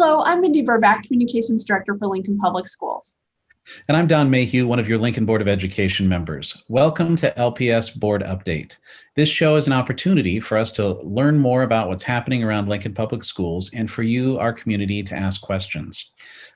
Hello, I'm Mindy Burback, Communications Director for Lincoln Public Schools. And I'm Don Mayhew, one of your Lincoln Board of Education members. Welcome to LPS Board Update. This show is an opportunity for us to learn more about what's happening around Lincoln Public Schools and for you, our community, to ask questions.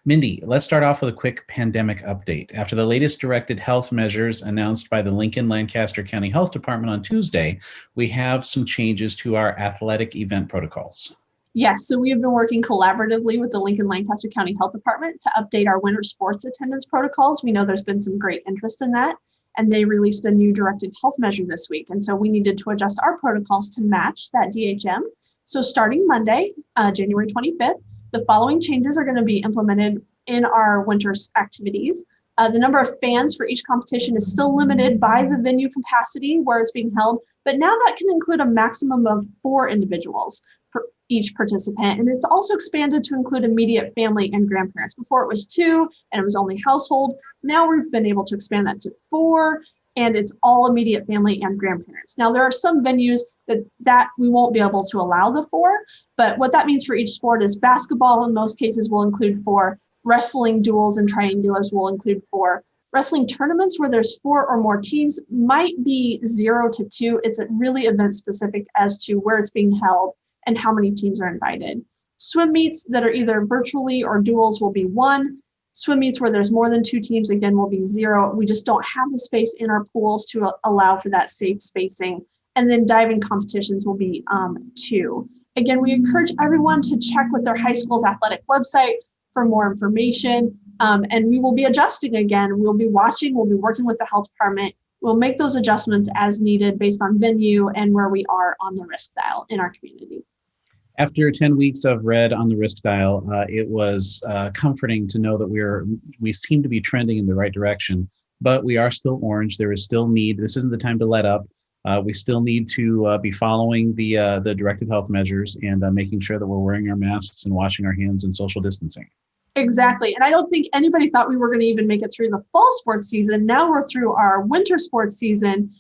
Mindy, let's start off with a quick pandemic update. After the latest directed health measures announced by the Lincoln-Lancaster County Health Department on Tuesday, we have some changes to our athletic event protocols. Yes, so we have been working collaboratively with the Lincoln-Lancaster County Health Department to update our winter sports attendance protocols. We know there's been some great interest in that, and they released a new directed health measure this week. And so we needed to adjust our protocols to match that DHM. So starting Monday, January 25th, the following changes are going to be implemented in our winter activities. The number of fans for each competition is still limited by the venue capacity where it's being held, but now that can include a maximum of 4 individuals for each participant. And it's also expanded to include immediate family and grandparents. Before it was 2 and it was only household. Now we've been able to expand that to 4, and it's all immediate family and grandparents. Now there are some venues that we won't be able to allow the 4, but what that means for each sport is basketball in most cases will include 4, wrestling duels and triangulars will include 4. Wrestling tournaments where there's 4 or more teams might be 0 to 2. It's really event specific as to where it's being held and how many teams are invited. Swim meets that are either virtually or duals will be 1. Swim meets where there's more than 2 teams, again, will be 0. We just don't have the space in our pools to allow for that safe spacing. And then diving competitions will be 2. Again, we encourage everyone to check with their high school's athletic website for more information. And we will be adjusting again. We'll be watching, we'll be working with the health department. We'll make those adjustments as needed based on venue and where we are on the risk dial in our community. After 10 weeks of red on the risk dial, it was comforting to know that we seem to be trending in the right direction, but we are still orange. There is still need. This isn't the time to let up. We still need to be following the directed health measures and making sure that we're wearing our masks and washing our hands and social distancing. Exactly. And I don't think anybody thought we were going to even make it through the fall sports season. Now we're through our winter sports season.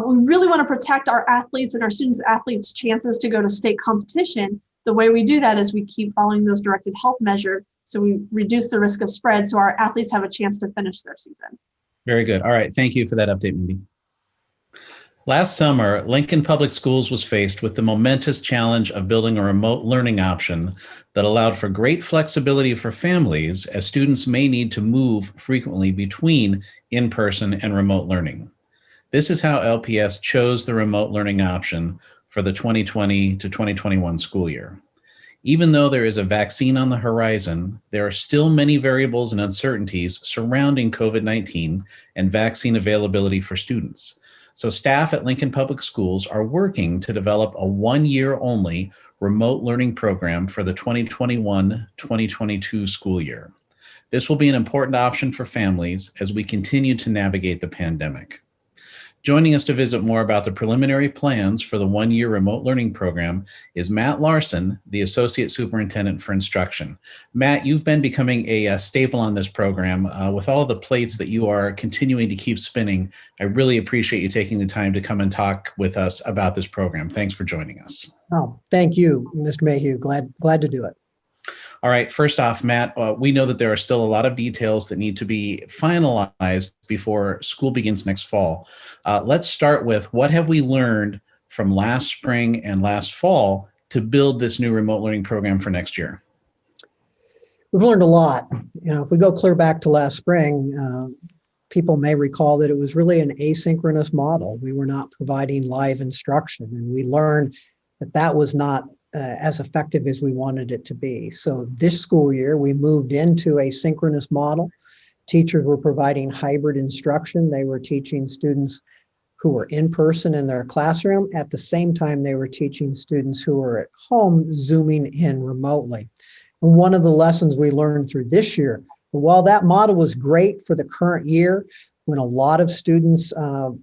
We really want to protect our athletes and our students' athletes' chances to go to state competition. The way we do that is we keep following those directed health measures, so we reduce the risk of spread so our athletes have a chance to finish their season. Very good. All right. Thank you for that update, Mindy. Last summer, Lincoln Public Schools was faced with the momentous challenge of building a remote learning option that allowed for great flexibility for families, as students may need to move frequently between in-person and remote learning. This is how LPS chose the remote learning option for the 2020 to 2021 school year. Even though there is a vaccine on the horizon, there are still many variables and uncertainties surrounding COVID-19 and vaccine availability for students. So staff at Lincoln Public Schools are working to develop a 1-year only remote learning program for the 2021-2022 school year. This will be an important option for families as we continue to navigate the pandemic. Joining us to visit more about the preliminary plans for the 1-year remote learning program is Matt Larson, the Associate Superintendent for Instruction. Matt, you've been becoming a staple on this program. With all of the plates that you are continuing to keep spinning, I really appreciate you taking the time to come and talk with us about this program. Thanks for joining us. Oh, thank you, Mr. Mayhew. Glad to do it. All right, first off, Matt, we know that there are still a lot of details that need to be finalized before school begins next fall. Let's start with, what have we learned from last spring and last fall to build this new remote learning program for next year? We've learned a lot. If we go clear back to last spring, people may recall that it was really an asynchronous model. We were not providing live instruction, and we learned that was not as effective as we wanted it to be. So this school year, we moved into a synchronous model. Teachers were providing hybrid instruction. They were teaching students who were in person in their classroom. At the same time, they were teaching students who were at home, Zooming in remotely. And one of the lessons we learned through this year, while that model was great for the current year, when a lot of students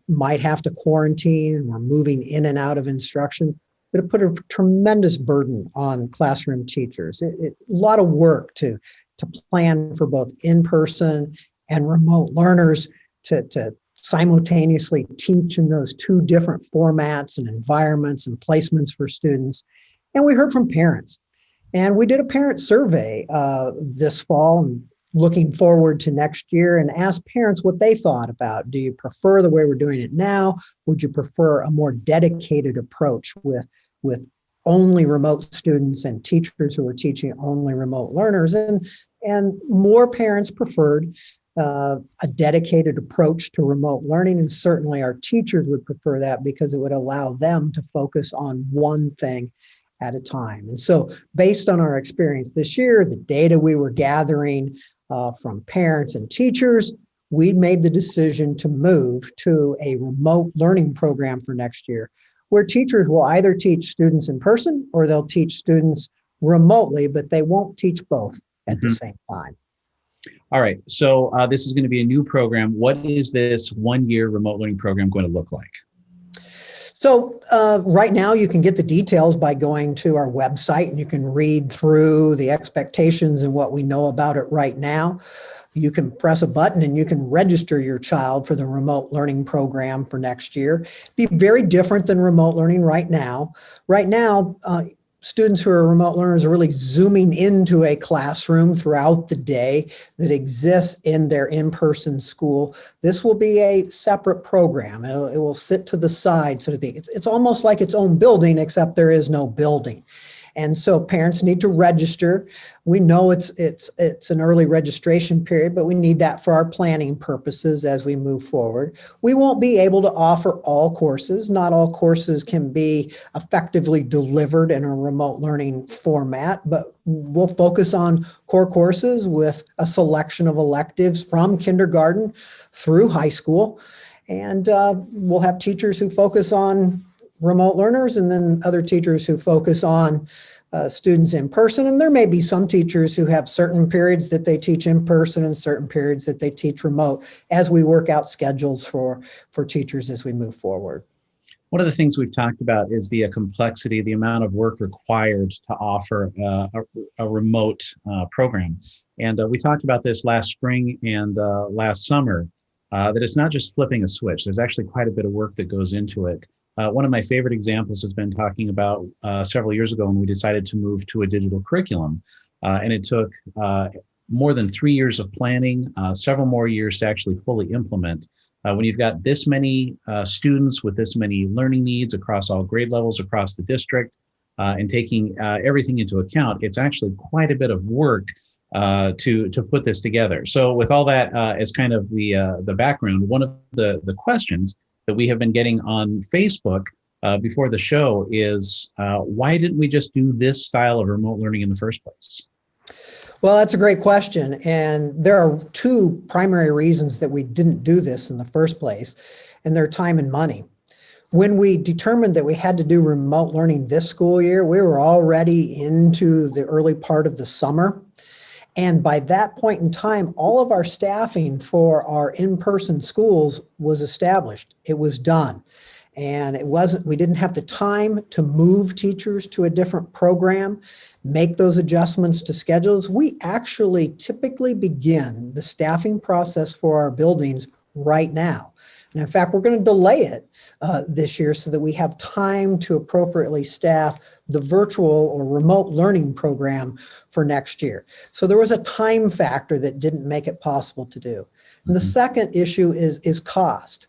might have to quarantine and were moving in and out of instruction, but it put a tremendous burden on classroom teachers. A lot of work to plan for both in-person and remote learners to simultaneously teach in those 2 different formats and environments and placements for students. And we heard from parents. And we did a parent survey this fall, and looking forward to next year, and asked parents what they thought about. Do you prefer the way we're doing it now? Would you prefer a more dedicated approach with only remote students and teachers who are teaching only remote learners? And more parents preferred a dedicated approach to remote learning, and certainly our teachers would prefer that because it would allow them to focus on one thing at a time. And so based on our experience this year, the data we were gathering from parents and teachers, we made the decision to move to a remote learning program for next year, where teachers will either teach students in person or they'll teach students remotely, but they won't teach both at the same time. All right, so this is going to be a new program. What is this one-year remote learning program going to look like? So right now you can get the details by going to our website, and you can read through the expectations and what we know about it right now. You can press a button and you can register your child for the remote learning program for next year. It'd be very different than remote learning right now. Right now, students who are remote learners are really zooming into a classroom throughout the day that exists in their in-person school. This will be a separate program. It will sit to the side, so to speak. It's almost like its own building, except there is no building. And so parents need to register. We know it's an early registration period, but we need that for our planning purposes as we move forward. We won't be able to offer all courses. Not all courses can be effectively delivered in a remote learning format, but we'll focus on core courses with a selection of electives from kindergarten through high school. And we'll have teachers who focus on remote learners, and then other teachers who focus on students in person. And there may be some teachers who have certain periods that they teach in person and certain periods that they teach remote, as we work out schedules for teachers as we move forward. One of the things we've talked about is the complexity, the amount of work required to offer a remote program. And we talked about this last spring and last summer, that it's not just flipping a switch. There's actually quite a bit of work that goes into it. One of my favorite examples has been talking about several years ago when we decided to move to a digital curriculum. And it took more than 3 years of planning, several more years to actually fully implement. When you've got this many students with this many learning needs across all grade levels across the district, and taking everything into account, it's actually quite a bit of work to put this together. So with all that as kind of the background, one of the questions that we have been getting on Facebook before the show is, why didn't we just do this style of remote learning in the first place? Well, that's a great question. And there are two primary reasons that we didn't do this in the first place, and they're time and money. When we determined that we had to do remote learning this school year, we were already into the early part of the summer. And by that point in time, all of our staffing for our in-person schools was established. It was done. And we didn't have the time to move teachers to a different program, make those adjustments to schedules. We actually typically begin the staffing process for our buildings right now. And in fact, we're going to delay it this year so that we have time to appropriately staff the virtual or remote learning program for next year. So there was a time factor that didn't make it possible to do. And the second issue is cost.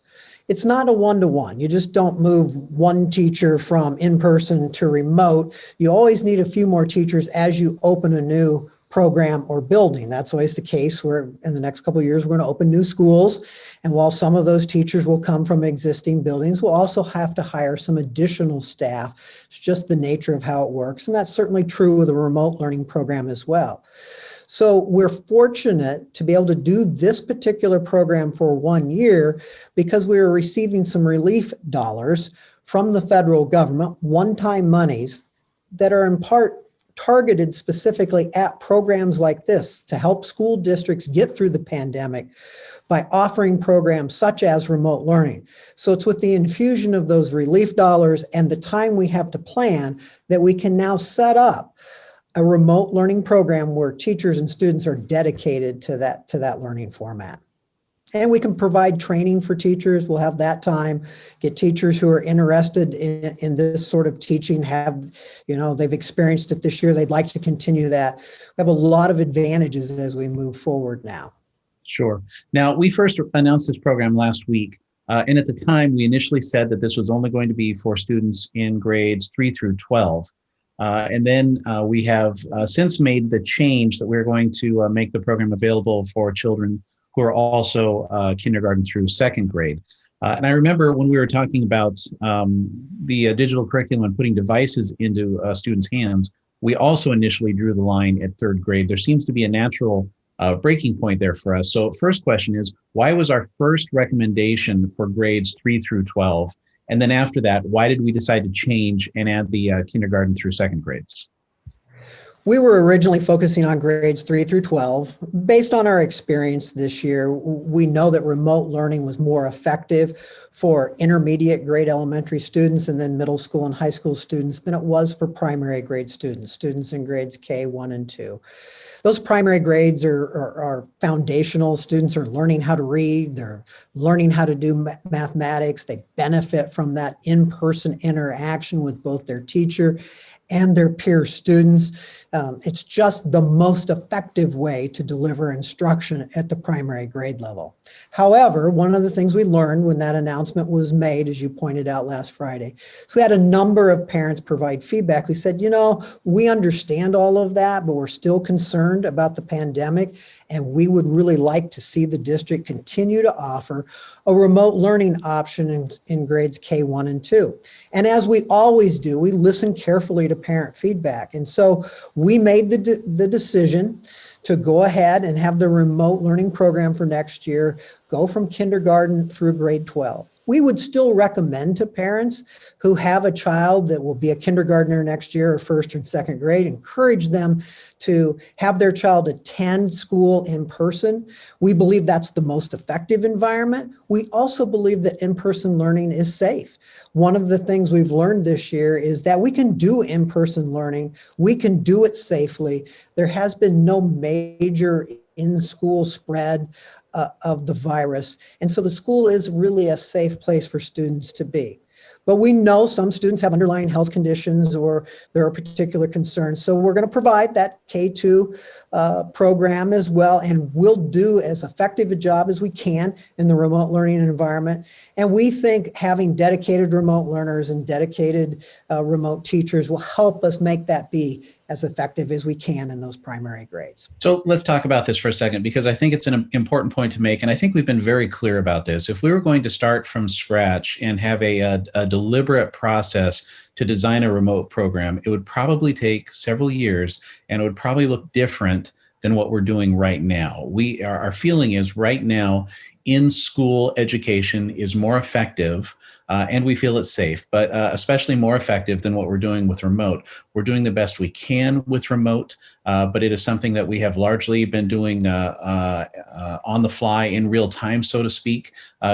It's not a one-to-one. You just don't move one teacher from in-person to remote. You always need a few more teachers as you open a new program or building. That's always the case where in the next couple of years, we're going to open new schools. And while some of those teachers will come from existing buildings, we'll also have to hire some additional staff. It's just the nature of how it works. And that's certainly true with the remote learning program as well. So we're fortunate to be able to do this particular program for 1 year because we are receiving some relief dollars from the federal government, one-time monies that are in part targeted specifically at programs like this to help school districts get through the pandemic by offering programs such as remote learning. So it's with the infusion of those relief dollars and the time we have to plan that we can now set up a remote learning program where teachers and students are dedicated to that learning format. And we can provide training for teachers. We'll have that time, get teachers who are interested in this sort of teaching, they've experienced it this year. They'd like to continue that. We have a lot of advantages as we move forward now. Sure. Now, we first announced this program last week. And at the time, we initially said that this was only going to be for students in grades 3 through 12. And then we have since made the change that we're going to make the program available for children who are also kindergarten through second grade. And I remember when we were talking about the digital curriculum and putting devices into students' hands, we also initially drew the line at third grade. There seems to be a natural breaking point there for us. So first question is, why was our first recommendation for grades 3 through 12? And then after that, why did we decide to change and add the kindergarten through second grades? We were originally focusing on grades 3 through 12. Based on our experience this year, we know that remote learning was more effective for intermediate grade elementary students and then middle school and high school students than it was for primary grade students in grades K, 1, and 2. Those primary grades are foundational. Students are learning how to read. They're learning how to do mathematics. They benefit from that in-person interaction with both their teacher and their peer students. It's just the most effective way to deliver instruction at the primary grade level. However, one of the things we learned when that announcement was made, as you pointed out last Friday, so we had a number of parents provide feedback. We said, we understand all of that, but we're still concerned about the pandemic, and we would really like to see the district continue to offer a remote learning option in grades K1 and 2. And as we always do, we listen carefully to parent feedback. And so we made the decision to go ahead and have the remote learning program for next year go from kindergarten through grade 12. We would still recommend to parents who have a child that will be a kindergartner next year or first or second grade, encourage them to have their child attend school in person. We believe that's the most effective environment. We also believe that in-person learning is safe. One of the things we've learned this year is that we can do in-person learning. We can do it safely. There has been no major in-school spread of the virus. And so the school is really a safe place for students to be. But we know some students have underlying health conditions or there are particular concerns. So we're going to provide that K2 program as well, and we'll do as effective a job as we can in the remote learning environment. And we think having dedicated remote learners and dedicated remote teachers will help us make that be as effective as we can in those primary grades. So let's talk about this for a second, because I think it's an important point to make. And I think we've been very clear about this. If we were going to start from scratch and have a deliberate process to design a remote program, it would probably take several years and it would probably look different than what we're doing right now. Our feeling is right now, in-school education is more effective and we feel it's safe, but especially more effective than what we're doing with remote. We're doing the best we can with remote, but it is something that we have largely been doing on the fly in real time, so to speak,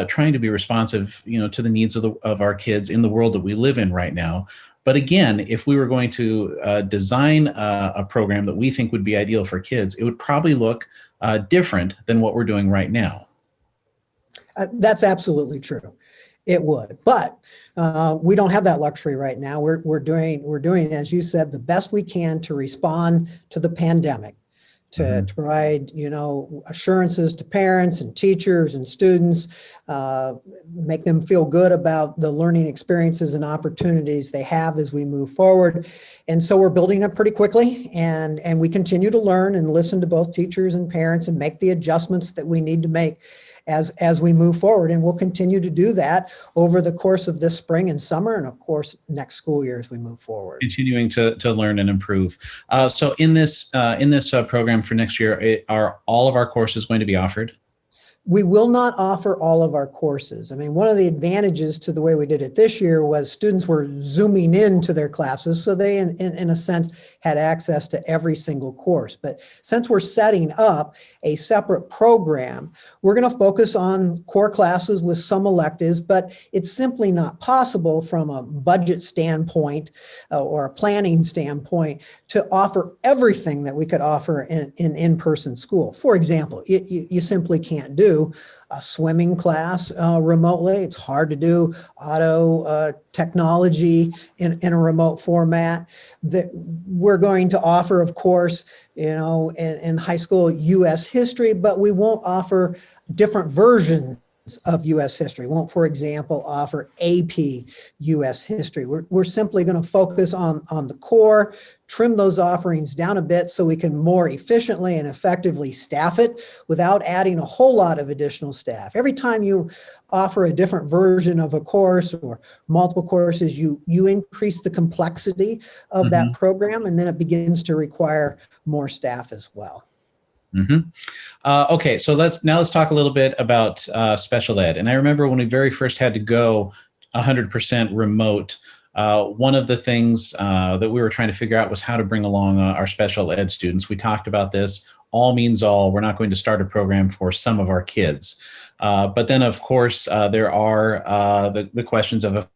trying to be responsive, to the needs of our kids in the world that we live in right now. But again, if we were going to design a program that we think would be ideal for kids, it would probably look different than what we're doing right now. That's absolutely true. It would, but we don't have that luxury right now. We're doing, as you said, the best we can to respond to the pandemic, to provide, assurances to parents and teachers and students, make them feel good about the learning experiences and opportunities they have as we move forward. And so we're building it pretty quickly, and we continue to learn and listen to both teachers and parents and make the adjustments that we need to make as we move forward. And we'll continue to do that over the course of this spring and summer, and of course, next school year as we move forward. Continuing to learn and improve. So in this program for next year, are all of our courses going to be offered? We will not offer all of our courses. I mean, one of the advantages to the way we did it this year was students were zooming into their classes, so they, in a sense, had access to every single course. But since we're setting up a separate program, we're going to focus on core classes with some electives, but it's simply not possible from a budget standpoint or a planning standpoint to offer everything that we could offer in in-person school. For example, you simply can't do do a swimming class remotely. It's hard to do auto technology in a remote format. That we're going to offer, of course, in high school, U.S. history, but we won't offer different versions of U.S. history. We won't, for example, offer AP U.S. history. We're simply going to focus on the core, trim those offerings down a bit so we can more efficiently and effectively staff it without adding a whole lot of additional staff. Every time you offer a different version of a course or multiple courses, you increase the complexity of that program, and then it begins to require more staff as well. Okay, so let's talk a little bit about special ed. And I remember when we very first had to go 100% remote, one of the things that we were trying to figure out was how to bring along our special ed students. We talked about this. All means all. We're not going to start a program for some of our kids. But then, of course, there are the questions of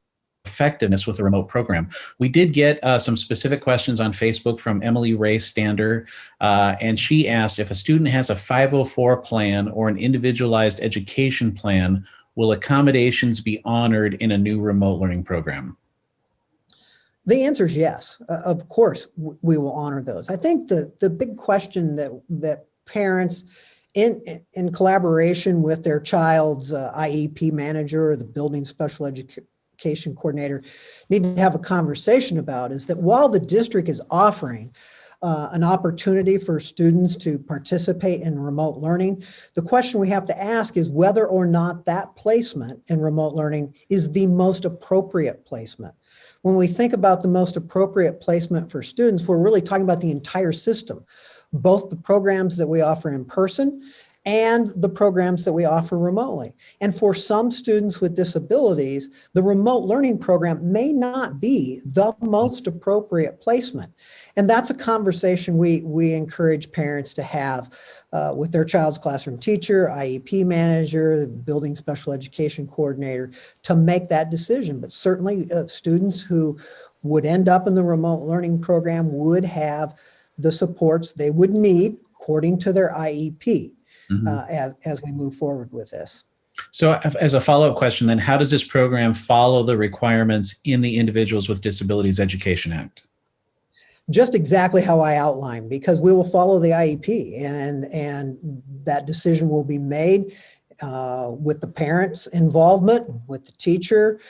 effectiveness with a remote program. We did get some specific questions on Facebook from Emily Ray Stander, and she asked if a student has a 504 plan or an individualized education plan, will accommodations be honored in a new remote learning program? The answer is yes. Of course, we will honor those. I think the big question that parents in collaboration with their child's IEP manager or the building special education coordinator need to have a conversation about is that while the district is offering an opportunity for students to participate in remote learning, the question we have to ask is whether or not that placement in remote learning is the most appropriate placement. When we think about the most appropriate placement for students, we're really talking about the entire system, both the programs that we offer in person and the programs that we offer remotely. And for some students with disabilities, the remote learning program may not be the most appropriate placement. And that's a conversation we encourage parents to have with their child's classroom teacher, IEP manager, the building special education coordinator to make that decision. But certainly students who would end up in the remote learning program would have the supports they would need according to their IEP. As we move forward with this. So as a follow-up question, then, how does this program follow the requirements in the Individuals with Disabilities Education Act? Just exactly how I outlined, because we will follow the IEP and that decision will be made with the parents' involvement, with the teacher,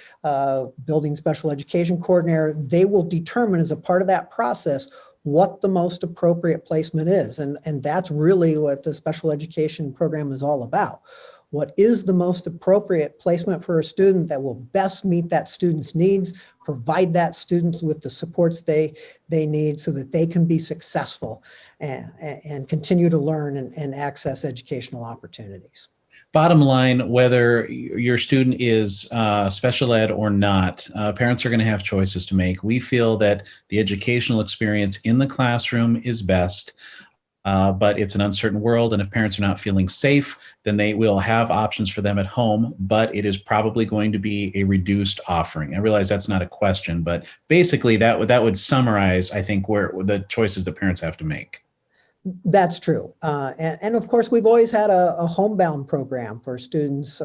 building special education coordinator. They will determine as a part of that process what the most appropriate placement is. And that's really what the special education program is all about. What is the most appropriate placement for a student that will best meet that student's needs, provide that student with the supports they need so that they can be successful and continue to learn and access educational opportunities. Bottom line, whether your student is special ed or not, parents are going to have choices to make. We feel that the educational experience in the classroom is best, but it's an uncertain world. And if parents are not feeling safe, then they will have options for them at home, but it is probably going to be a reduced offering. I realize that's not a question, but basically that would summarize, I think, where the choices that parents have to make. That's true. And of course, we've always had a homebound program for students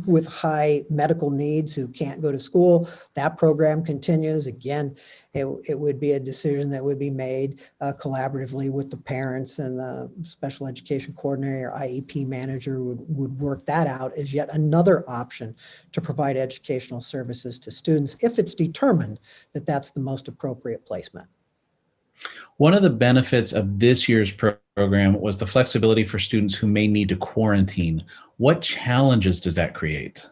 with high medical needs who can't go to school. That program continues. Again, it would be a decision that would be made collaboratively with the parents, and the special education coordinator, IEP manager would work that out as yet another option to provide educational services to students if it's determined that that's the most appropriate placement. One of the benefits of this year's program was the flexibility for students who may need to quarantine. What challenges does that create?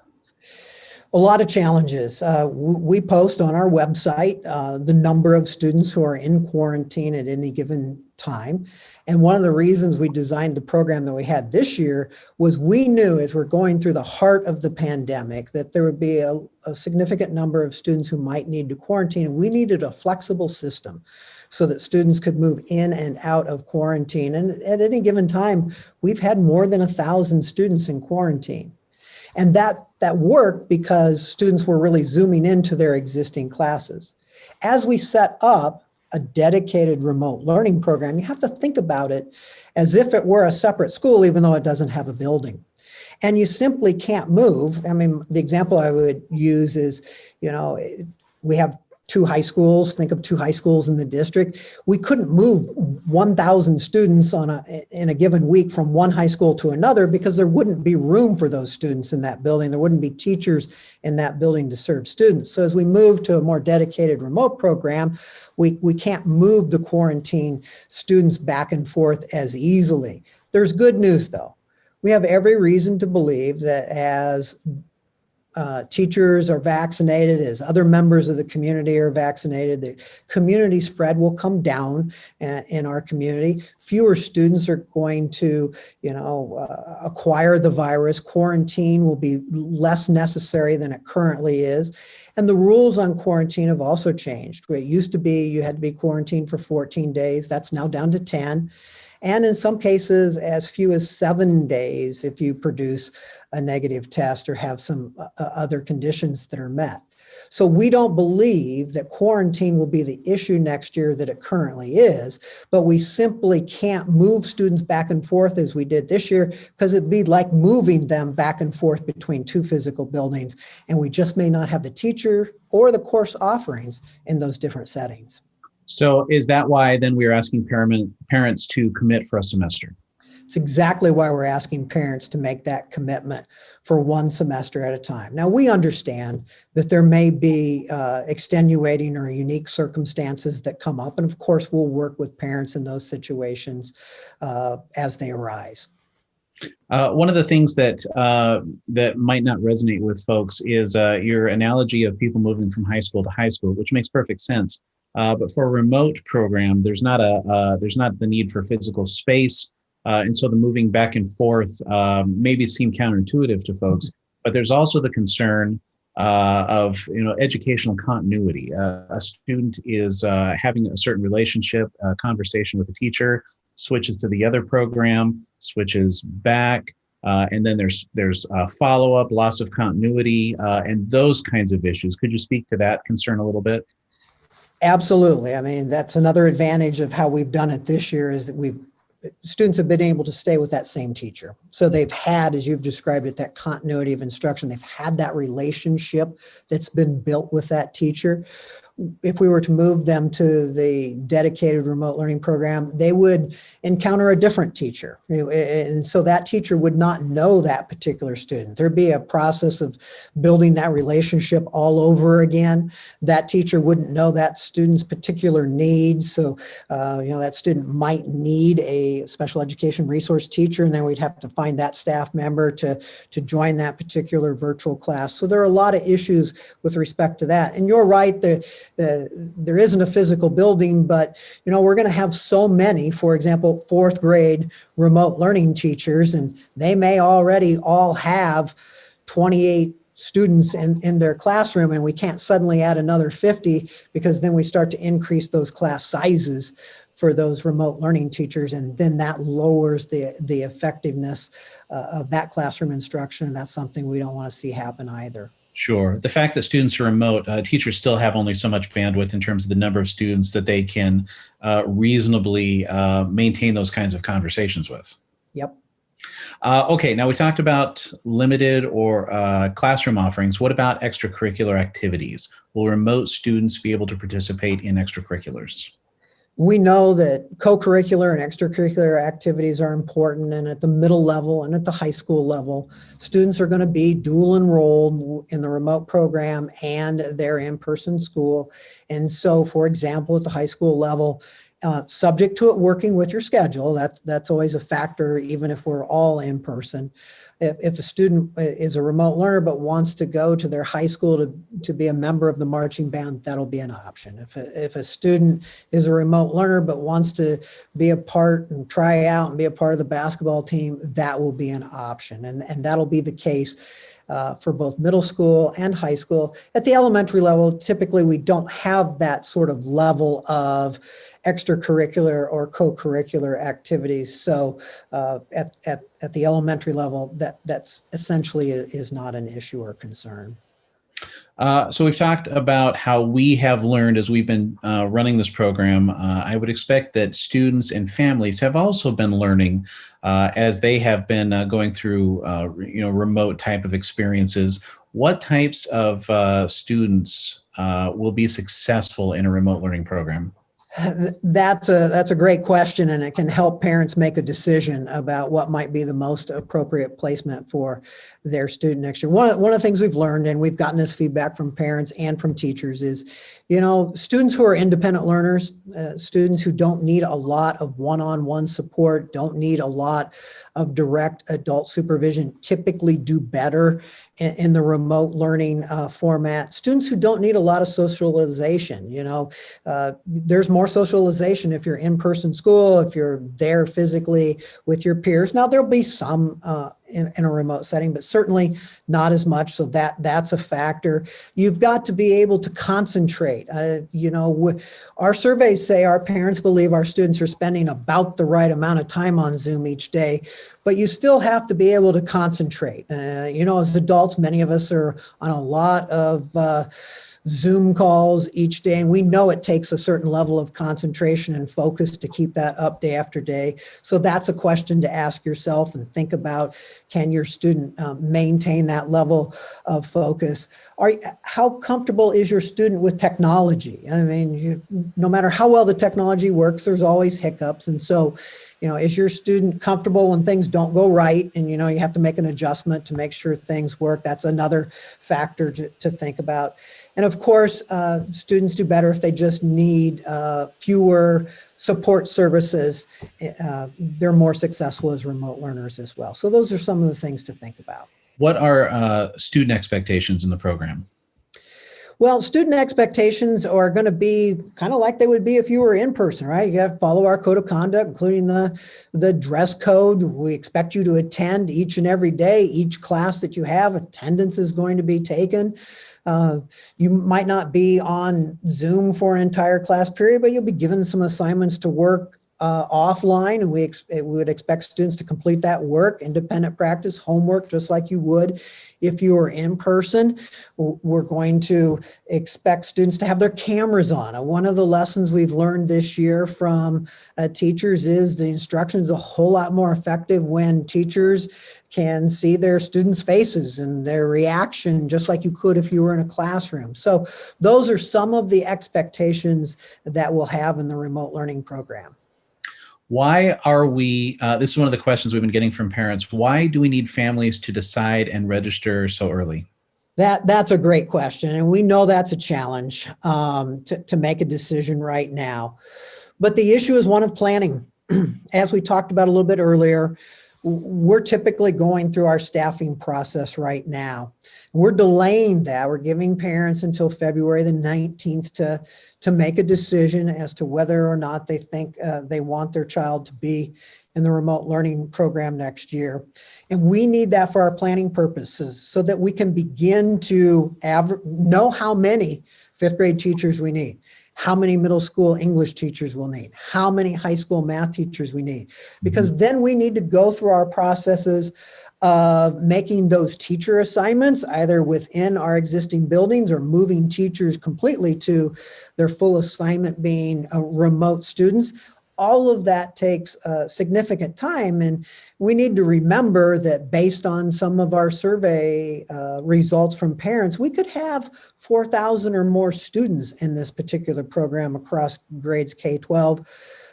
A lot of challenges. We post on our website the number of students who are in quarantine at any given time. And one of the reasons we designed the program that we had this year was we knew as we're going through the heart of the pandemic that there would be a significant number of students who might need to quarantine. And we needed a flexible system so that students could move in and out of quarantine. And at any given time, we've had more than 1,000 students in quarantine. And that worked because students were really zooming into their existing classes. As we set up a dedicated remote learning program, you have to think about it as if it were a separate school, even though it doesn't have a building. And you simply can't move. I mean, the example I would use is, we have two high schools. Think of two high schools in the district. We couldn't move 1,000 students in a given week from one high school to another because there wouldn't be room for those students in that building. There wouldn't be teachers in that building to serve students. So as we move to a more dedicated remote program, we can't move the quarantine students back and forth as easily. There's good news though. We have every reason to believe that as teachers are vaccinated, as other members of the community are vaccinated, the community spread will come down in our community. Fewer students are going to, acquire the virus. Quarantine will be less necessary than it currently is. And the rules on quarantine have also changed. It used to be you had to be quarantined for 14 days. That's now down to 10. And in some cases, as few as 7 days if you produce a negative test or have some other conditions that are met. So we don't believe that quarantine will be the issue next year that it currently is, but we simply can't move students back and forth as we did this year because it'd be like moving them back and forth between two physical buildings, and we just may not have the teacher or the course offerings in those different settings. So is that why then we're asking parents to commit for a semester? It's exactly why we're asking parents to make that commitment for one semester at a time. Now, we understand that there may be extenuating or unique circumstances that come up. And of course, we'll work with parents in those situations as they arise. One of the things that might not resonate with folks is your analogy of people moving from high school to high school, which makes perfect sense. But for a remote program, there's not the need for physical space. And so the moving back and forth maybe seem counterintuitive to folks, but there's also the concern of educational continuity. A student is having a certain relationship, conversation with a teacher, switches to the other program, switches back, and then there's follow-up, loss of continuity, and those kinds of issues. Could you speak to that concern a little bit? Absolutely. I mean, that's another advantage of how we've done it this year is that students have been able to stay with that same teacher. So they've had, as you've described it, that continuity of instruction. They've had that relationship that's been built with that teacher. If we were to move them to the dedicated remote learning program, they would encounter a different teacher. And so that teacher would not know that particular student. There'd be a process of building that relationship all over again. That teacher wouldn't know that student's particular needs. So, that student might need a special education resource teacher, and then we'd have to find that staff member to join that particular virtual class. So there are a lot of issues with respect to that. And you're right, there isn't a physical building, but we're going to have so many, for example, fourth grade remote learning teachers, and they may already all have 28 students in their classroom, and we can't suddenly add another 50 because then we start to increase those class sizes for those remote learning teachers, and then that lowers the effectiveness of that classroom instruction, and that's something we don't want to see happen either. Sure. The fact that students are remote, teachers still have only so much bandwidth in terms of the number of students that they can reasonably maintain those kinds of conversations with. Yep. Okay, now we talked about limited or classroom offerings. What about extracurricular activities? Will remote students be able to participate in extracurriculars? We know that co-curricular and extracurricular activities are important, and at the middle level and at the high school level, students are going to be dual enrolled in the remote program and their in-person school. And so, for example, at the high school level, subject to it working with your schedule, that's always a factor, even if we're all in person. If a student is a remote learner but wants to go to their high school to be a member of the marching band, that'll be an option. If a student is a remote learner but wants to be a part and try out and be a part of the basketball team, that will be an option. And that'll be the case for both middle school and high school. At the elementary level, typically we don't have that sort of level of extracurricular or co-curricular activities. So at the elementary level, that's essentially is not an issue or concern. So we've talked about how we have learned as we've been running this program. I would expect that students and families have also been learning as they have been going through remote type of experiences. What types of students will be successful in a remote learning program? That's a great question, and it can help parents make a decision about what might be the most appropriate placement for their student next year. One of the things we've learned, and we've gotten this feedback from parents and from teachers, is, students who are independent learners, students who don't need a lot of one-on-one support, don't need a lot of direct adult supervision, typically do better in the remote learning format. Students who don't need a lot of socialization, there's more socialization if you're in-person school, if you're there physically with your peers. Now, there'll be some in a remote setting, but certainly not as much. So that's a factor. You've got to be able to concentrate. Our surveys say our parents believe our students are spending about the right amount of time on Zoom each day, but you still have to be able to concentrate. As adults, many of us are on a lot of Zoom calls each day, and we know it takes a certain level of concentration and focus to keep that up day after day. So that's a question to ask yourself and think about: can your student maintain that level of focus? How comfortable is your student with technology? I mean, no matter how well the technology works, there's always hiccups. And so, is your student comfortable when things don't go right and, you have to make an adjustment to make sure things work? That's another factor to think about. And of course, students do better if they just need fewer support services. They're more successful as remote learners as well. So those are some of the things to think about. What are student expectations in the program? Well, student expectations are going to be kind of like they would be if you were in person, right? You have to follow our code of conduct, including the dress code. We expect you to attend each and every day. Each class that you have, attendance is going to be taken. You might not be on Zoom for an entire class period, but you'll be given some assignments to work offline, and we would expect students to complete that work, independent practice, homework, just like you would if you were in person. We're going to expect students to have their cameras on. One of the lessons we've learned this year from teachers is the instruction is a whole lot more effective when teachers can see their students' faces and their reaction, just like you could if you were in a classroom. So those are some of the expectations that we'll have in the remote learning program. Why are we, this is one of the questions we've been getting from parents, why do we need families to decide and register so early? That's a great question. And we know that's a challenge to make a decision right now. But the issue is one of planning. As we talked about a little bit earlier, we're typically going through our staffing process right now. We're delaying that. We're giving parents until February the 19th to make a decision as to whether or not they think they want their child to be in the remote learning program next year. And we need that for our planning purposes so that we can begin to know how many fifth grade teachers we need, how many middle school English teachers we'll need, how many high school math teachers we need, because then we need to go through our processes of making those teacher assignments either within our existing buildings or moving teachers completely to their full assignment being remote students. All of that takes significant time, and we need to remember that based on some of our survey results from parents, we could have 4,000 or more students in this particular program across grades K-12.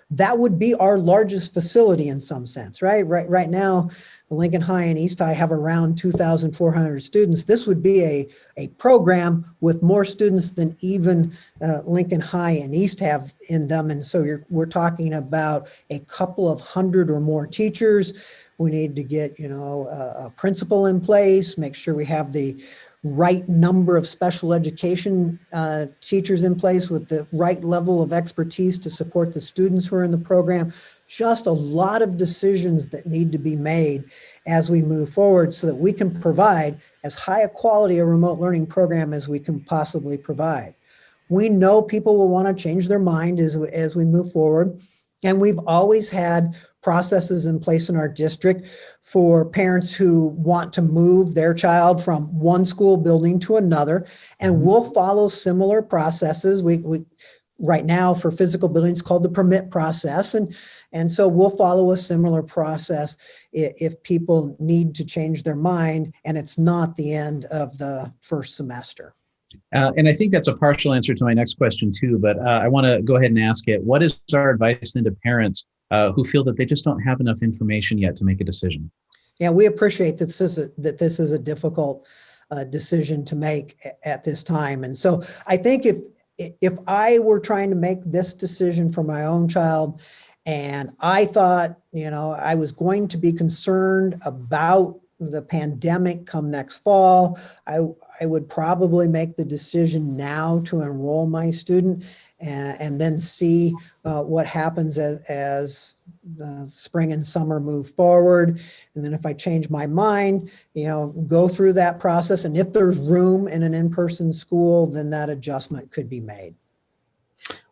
That would be our largest facility in some sense, right? Right now, Lincoln High and East High have around 2,400 students. This would be a program with more students than even Lincoln High and East have in them. And so we're talking about a couple of hundred or more teachers. We need to get, a principal in place, make sure we have the right number of special education teachers in place with the right level of expertise to support the students who are in the program. Just a lot of decisions that need to be made as we move forward so that we can provide as high a quality a remote learning program as we can possibly provide. We know people will want to change their mind as we move forward, and we've always had processes in place in our district for parents who want to move their child from one school building to another, and we'll follow similar processes. We right now for physical buildings called the permit process, and so we'll follow a similar process if people need to change their mind and it's not the end of the first semester. And I think that's a partial answer to my next question too, but I want to go ahead and ask it. What is our advice then to parents who feel that they just don't have enough information yet to make a decision? Yeah, we appreciate that this is a difficult decision to make at this time. And so I think if I were trying to make this decision for my own child, and I thought, I was going to be concerned about the pandemic come next fall, I would probably make the decision now to enroll my student and then see what happens as the spring and summer move forward. And then if I change my mind, go through that process. And if there's room in an in-person school, then that adjustment could be made.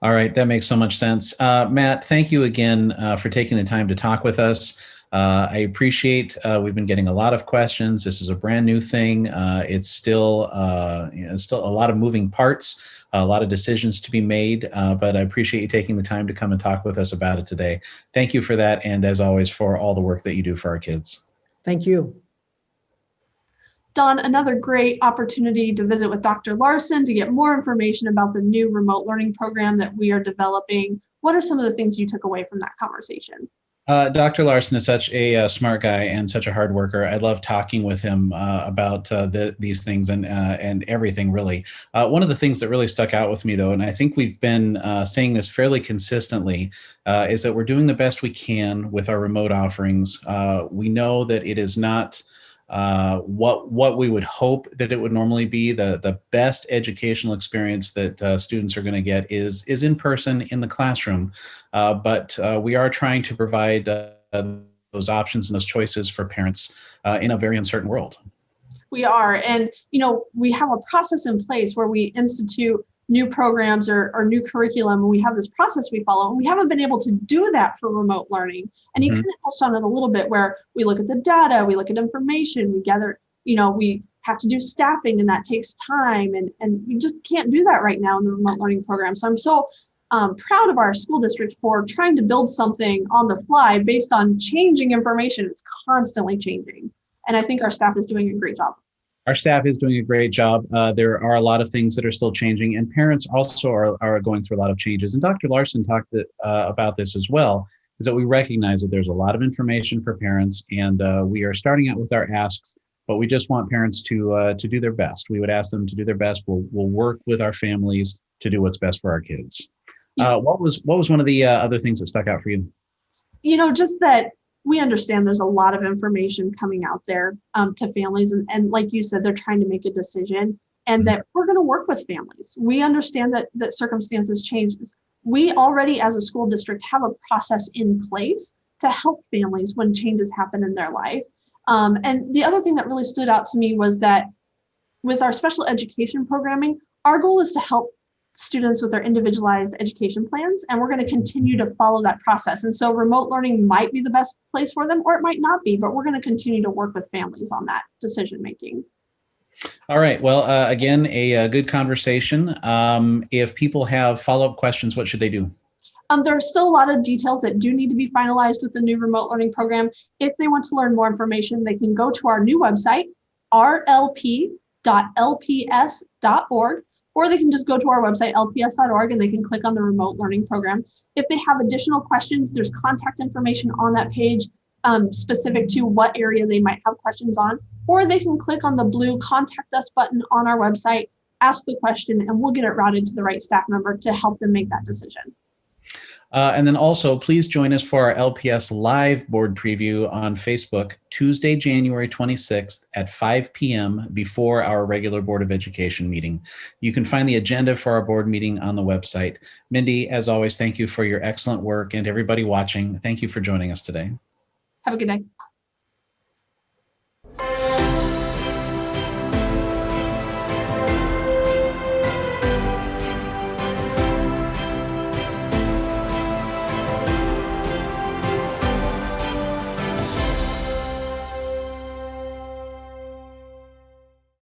All right, that makes so much sense. Matt, thank you again for taking the time to talk with us. I appreciate, we've been getting a lot of questions. This is a brand new thing. It's still, still a lot of moving parts, a lot of decisions to be made, but I appreciate you taking the time to come and talk with us about it today. Thank you for that. And as always, for all the work that you do for our kids. Thank you. Don, another great opportunity to visit with Dr. Larson to get more information about the new remote learning program that we are developing. What are some of the things you took away from that conversation? Dr. Larson is such a smart guy and such a hard worker. I love talking with him about these things and everything, really. One of the things that really stuck out with me, though, and I think we've been saying this fairly consistently, is that we're doing the best we can with our remote offerings. We know that it is not what we would hope that it would normally be. The best educational experience that students are going to get is in person in the classroom, but we are trying to provide those options and those choices for parents in a very uncertain world. We are, and we have a process in place where we institute new programs or new curriculum, and we have this process we follow, and we haven't been able to do that for remote learning. And you kind of touched on it a little bit, where we look at the data, we look at information, we gather, we have to do staffing, and that takes time, and we just can't do that right now in the remote learning program. So I'm so proud of our school district for trying to build something on the fly based on changing information. It's constantly changing, and I think our staff is doing a great job. Our staff is doing a great job. There are a lot of things that are still changing, and parents also are going through a lot of changes. And Dr. Larson talked about this as well, is that we recognize that there's a lot of information for parents, and we are starting out with our asks, but we just want parents to do their best. We would ask them to do their best. We'll work with our families to do what's best for our kids. What was one of the other things that stuck out for you? Just that we understand there's a lot of information coming out there to families. And like you said, they're trying to make a decision, and that we're going to work with families. We understand that circumstances change. We already, as a school district, have a process in place to help families when changes happen in their life. And the other thing that really stood out to me was that with our special education programming, our goal is to help students with their individualized education plans, and we're going to continue to follow that process. And so remote learning might be the best place for them, or it might not be, but we're going to continue to work with families on that decision making. All right. Well, again, a good conversation. If people have follow-up questions, what should they do? There are still a lot of details that do need to be finalized with the new remote learning program. If they want to learn more information, they can go to our new website, rlp.lps.org. Or they can just go to our website, lps.org, and they can click on the remote learning program. If they have additional questions, there's contact information on that page specific to what area they might have questions on. Or they can click on the blue Contact Us button on our website, ask the question, and we'll get it routed to the right staff member to help them make that decision. And then also, please join us for our LPS live board preview on Facebook, Tuesday, January 26th at 5 p.m. before our regular Board of Education meeting. You can find the agenda for our board meeting on the website. Mindy, as always, thank you for your excellent work, and everybody watching, thank you for joining us today. Have a good day.